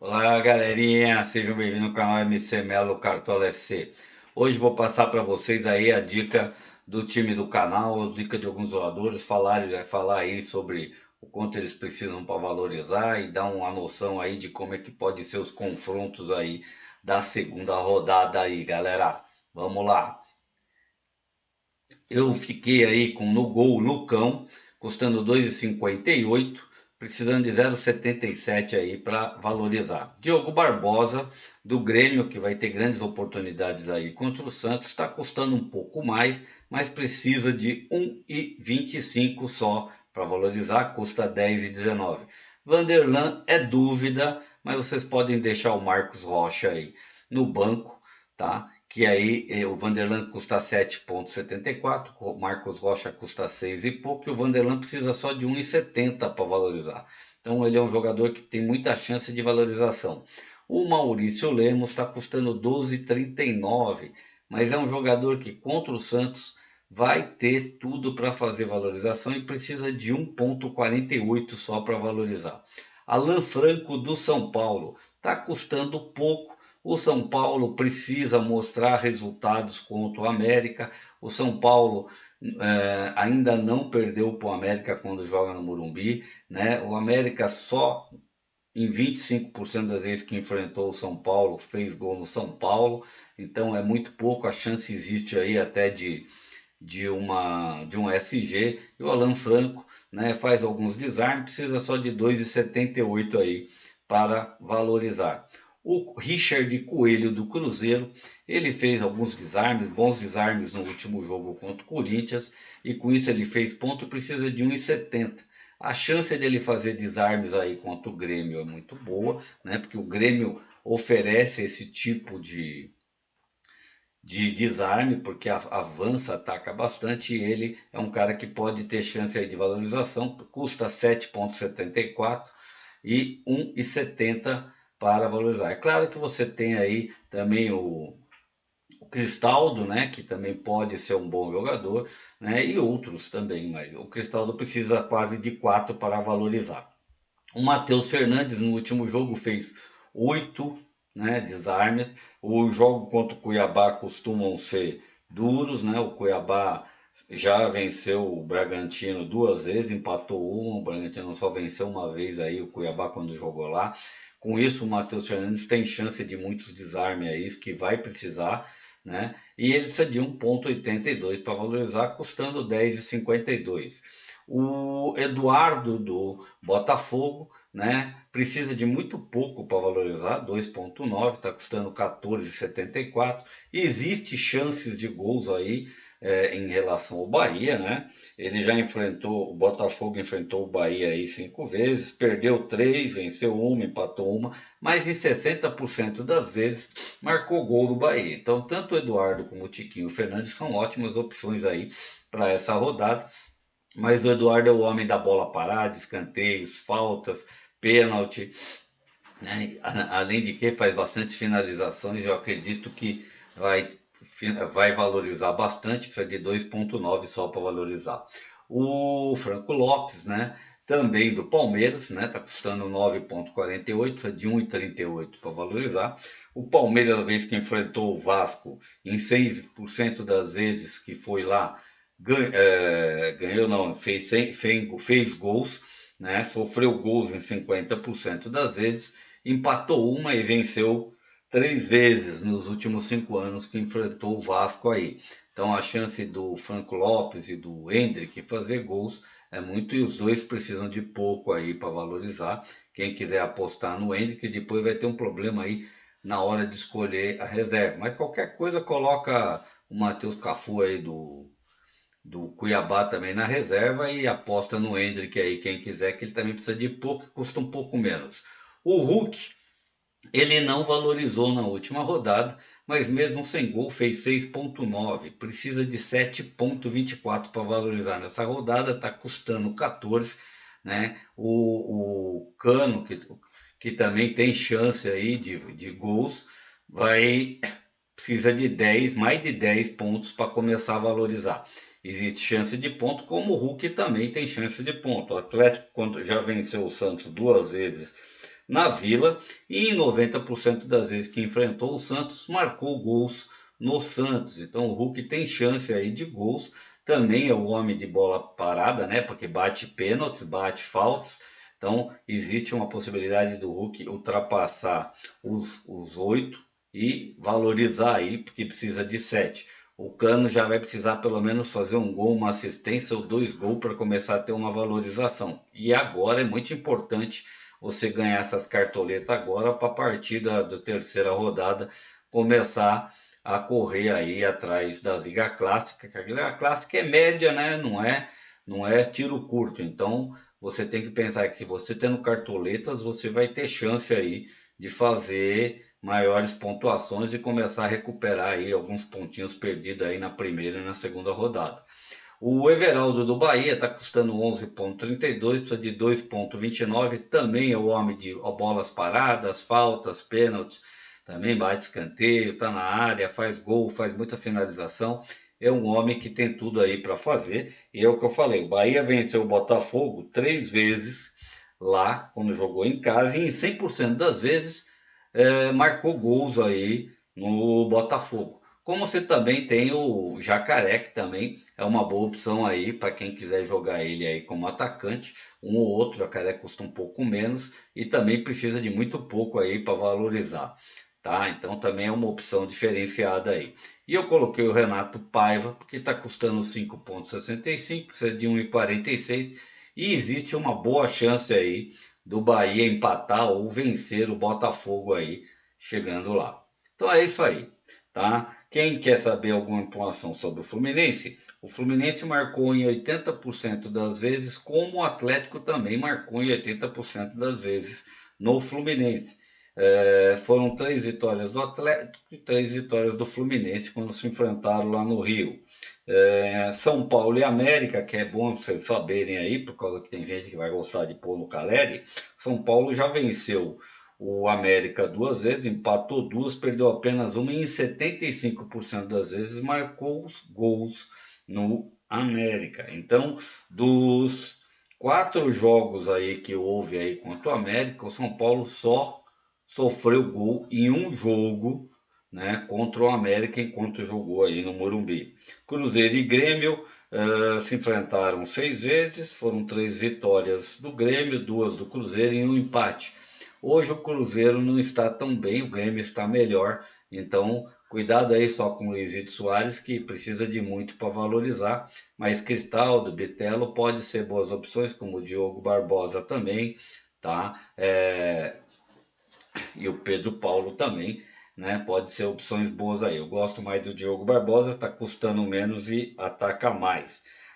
Olá, galerinha, sejam bem-vindos ao canal MC Melo Cartola FC. Hoje vou passar para vocês aí a dica do time do canal, a dica de alguns jogadores, falar aí sobre o quanto eles precisam para valorizar e dar uma noção aí de como é que pode ser os confrontos aí da segunda rodada aí, galera. Vamos lá. Eu fiquei aí com no gol o Lucão, custando 2,58, precisando de 0,77 aí para valorizar. Diogo Barbosa, do Grêmio, que vai ter grandes oportunidades aí contra o Santos, está custando um pouco mais, mas precisa de 1,25 só para valorizar, custa 10,19. Vanderlan é dúvida, mas vocês podem deixar o Marcos Rocha aí no banco, tá? Que aí o Vanderlan custa 7,74, o Marcos Rocha custa 6 e pouco, e o Vanderlan precisa só de 1,70 para valorizar. Então ele é um jogador que tem muita chance de valorização. O Maurício Lemos está custando 12,39, mas é um jogador que contra o Santos vai ter tudo para fazer valorização e precisa de 1,48 só para valorizar. Alan Franco do São Paulo está custando pouco. O São Paulo precisa mostrar resultados contra o América. O São Paulo ainda não perdeu para o América quando joga no Morumbi, né? O América só em 25% das vezes que enfrentou o São Paulo fez gol no São Paulo, então é muito pouco. A chance existe aí até de um SG. E o Alan Franco, né, faz alguns desarmes, precisa só de 2,78 aí para valorizar. O Richard Coelho do Cruzeiro, ele fez alguns desarmes, bons desarmes no último jogo contra o Corinthians, e com isso ele fez ponto e precisa de 1,70. A chance dele fazer desarmes aí contra o Grêmio é muito boa, né? Porque o Grêmio oferece esse tipo de desarme, porque avança, ataca bastante, e ele é um cara que pode ter chance aí de valorização, custa 7,74 e 1,70 para valorizar. É claro que você tem aí também o Cristaldo, né, que também pode ser um bom jogador, né, e outros também, mas o Cristaldo precisa quase de 4 para valorizar. O Matheus Fernandes no último jogo fez 8, né, desarmes. Os jogos contra o Cuiabá costumam ser duros, né? O Cuiabá já venceu o Bragantino duas vezes, empatou uma, o Bragantino só venceu uma vez aí o Cuiabá quando jogou lá. Com isso, o Matheus Fernandes tem chance de muitos desarmes aí, que vai precisar, né? E ele precisa de 1,82 para valorizar, custando 10,52. O Eduardo do Botafogo, né? Precisa de muito pouco para valorizar, 2,9, está custando 14,74. Existe chances de gols aí em relação ao Bahia, né? Ele já enfrentou, o Botafogo enfrentou o Bahia aí 5 vezes, perdeu 3, venceu uma, empatou uma, mas em 60% das vezes marcou gol do Bahia. Então, tanto o Eduardo como o Tiquinho Fernandes são ótimas opções aí para essa rodada. Mas o Eduardo é o homem da bola parada, escanteios, faltas, pênalti, né? Além de que faz bastante finalizações, eu acredito que vai, vai valorizar bastante, precisa de 2,9 só para valorizar. O Franco Lopes, né? Também do Palmeiras, né? Tá custando 9,48, precisa de 1,38 para valorizar. O Palmeiras, a vez que enfrentou o Vasco, em 100% das vezes que foi lá, ganhou não, fez gols, né? Sofreu gols em 50% das vezes, empatou uma e venceu 3 vezes nos últimos 5 anos que enfrentou o Vasco aí. Então a chance do Franco Lopes e do Hendrick fazer gols é muito, e os dois precisam de pouco aí para valorizar. Quem quiser apostar no Hendrick depois vai ter um problema aí na hora de escolher a reserva. Mas qualquer coisa coloca o Matheus Cafu aí do Cuiabá também na reserva e aposta no Hendrick aí, quem quiser, que ele também precisa de pouco, custa um pouco menos. O Hulk, ele não valorizou na última rodada, mas mesmo sem gol fez 6,9, precisa de 7,24 para valorizar nessa rodada, está custando 14, né? O Cano, que também tem chance aí de gols, vai precisa de 10, mais de 10 pontos para começar a valorizar. Existe chance de ponto, como o Hulk também tem chance de ponto. O Atlético, quando já venceu o Santos duas vezes na Vila e em 90% das vezes que enfrentou o Santos, marcou gols no Santos. Então o Hulk tem chance aí de gols. Também é o homem de bola parada, né? Porque bate pênaltis, bate faltas. Então existe uma possibilidade do Hulk ultrapassar os 8 e valorizar aí, porque precisa de 7. O Cano já vai precisar pelo menos fazer um gol, uma assistência ou 2 gols para começar a ter uma valorização. E agora é muito importante você ganhar essas cartoletas agora para a partir da terceira rodada começar a correr aí atrás das Liga Clássica, que a Liga Clássica é média, né? Não é tiro curto. Então você tem que pensar que se você tendo cartoletas, você vai ter chance aí de fazer maiores pontuações e começar a recuperar aí alguns pontinhos perdidos aí na primeira e na segunda rodada. O Everaldo do Bahia está custando 11,32, precisa de 2,29. Também é o homem de bolas paradas, faltas, pênaltis. Também bate escanteio, está na área, faz gol, faz muita finalização. É um homem que tem tudo aí para fazer. E é o que eu falei: o Bahia venceu o Botafogo 3 vezes lá, quando jogou em casa, e em 100% das vezes marcou gols aí no Botafogo. Como você também tem o Jacaré, que também é uma boa opção aí para quem quiser jogar ele aí como atacante. Um ou outro, o Jacaré custa um pouco menos e também precisa de muito pouco aí para valorizar, tá? Então também é uma opção diferenciada aí. E eu coloquei o Renato Paiva, porque está custando 5,65, precisa de 1,46 e existe uma boa chance aí do Bahia empatar ou vencer o Botafogo aí, chegando lá. Então é isso aí, tá? Quem quer saber alguma informação sobre o Fluminense marcou em 80% das vezes, como o Atlético também marcou em 80% das vezes no Fluminense. Foram 3 vitórias do Atlético e 3 vitórias do Fluminense quando se enfrentaram lá no Rio. São Paulo e América, que é bom vocês saberem aí, por causa que tem gente que vai gostar de pôr no Caleri. São Paulo já venceu o América 2 vezes, empatou 2, perdeu apenas uma e em 75% das vezes marcou os gols no América. Então, dos 4 jogos aí que houve aí contra o América, o São Paulo só sofreu gol em um jogo, né, contra o América enquanto jogou aí no Morumbi. Cruzeiro e Grêmio se enfrentaram 6 vezes, foram 3 vitórias do Grêmio, 2 do Cruzeiro e um empate. Hoje o Cruzeiro não está tão bem, o Grêmio está melhor, então cuidado aí só com o Luizito Soares, que precisa de muito para valorizar, mas Cristaldo, Bitelo pode ser boas opções, como o Diogo Barbosa também, tá? E o Pedro Paulo também, né? Pode ser opções boas aí. Eu gosto mais do Diogo Barbosa, está custando menos e ataca mais.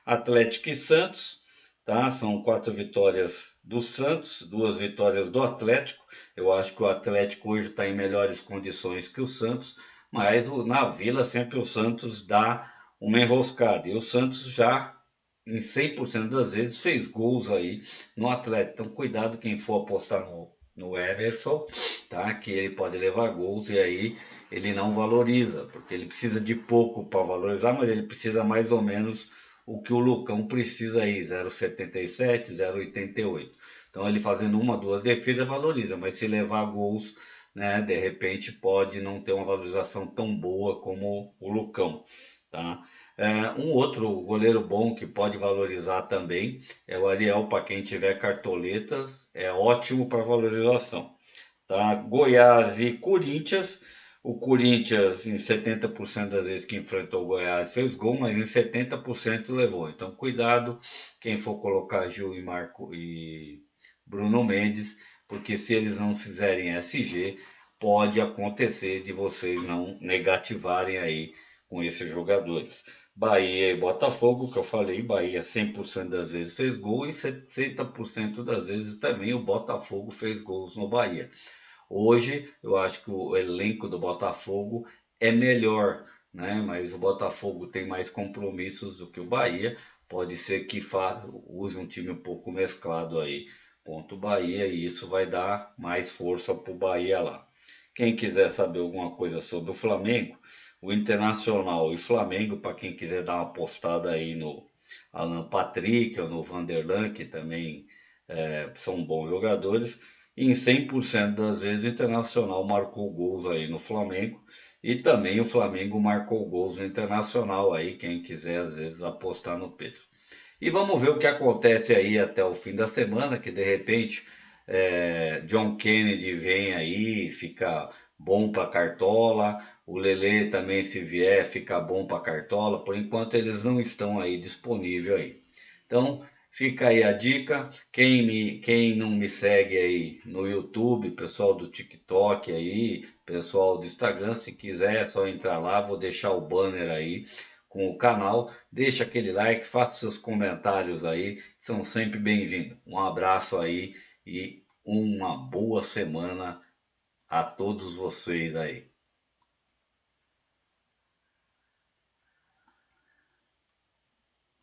Atlético e Santos, tá? São 4 vitórias do Santos, 2 vitórias do Atlético. Eu acho que o Atlético hoje está em melhores condições que o Santos, mas na Vila sempre o Santos dá uma enroscada. E o Santos já em 100% das vezes fez gols aí no Atlético. Então cuidado quem for apostar no Everson, tá? Que ele pode levar gols e aí ele não valoriza, porque ele precisa de pouco para valorizar, mas ele precisa mais ou menos o que o Lucão precisa aí, 0,77, 0,88. Então ele fazendo uma, duas defesas valoriza, mas se levar gols, né, de repente pode não ter uma valorização tão boa como o Lucão, tá? Um outro goleiro bom que pode valorizar também é o Ariel, para quem tiver cartoletas, é ótimo para valorização. Tá? Goiás e Corinthians. O Corinthians, em 70% das vezes que enfrentou o Goiás, fez gol, mas em 70% levou. Então, cuidado quem for colocar Gil e Marco e Bruno Mendes, porque se eles não fizerem SG, pode acontecer de vocês não negativarem aí com esses jogadores. Bahia e Botafogo, que eu falei, Bahia 100% das vezes fez gol e 60% das vezes também o Botafogo fez gols no Bahia. Hoje eu acho que o elenco do Botafogo é melhor, né? Mas o Botafogo tem mais compromissos do que o Bahia. Pode ser que use um time um pouco mesclado aí contra o Bahia e isso vai dar mais força para o Bahia lá. Quem quiser saber alguma coisa sobre o Flamengo, o Internacional e o Flamengo, para quem quiser dar uma apostada aí no Alan Patrick ou no Vanderlan, que também são bons jogadores, e em 100% das vezes o Internacional marcou gols aí no Flamengo e também o Flamengo marcou gols no Internacional aí, quem quiser às vezes apostar no Pedro. E vamos ver o que acontece aí até o fim da semana, que de repente John Kennedy vem aí, fica bom para Cartola, o Lelê também se vier, fica bom para Cartola, por enquanto eles não estão aí disponíveis aí. Então, fica aí a dica, quem não me segue aí no YouTube, pessoal do TikTok aí, pessoal do Instagram, se quiser é só entrar lá, vou deixar o banner aí com o canal, deixa aquele like, faça seus comentários aí, são sempre bem-vindos. Um abraço aí e uma boa semana a todos vocês aí.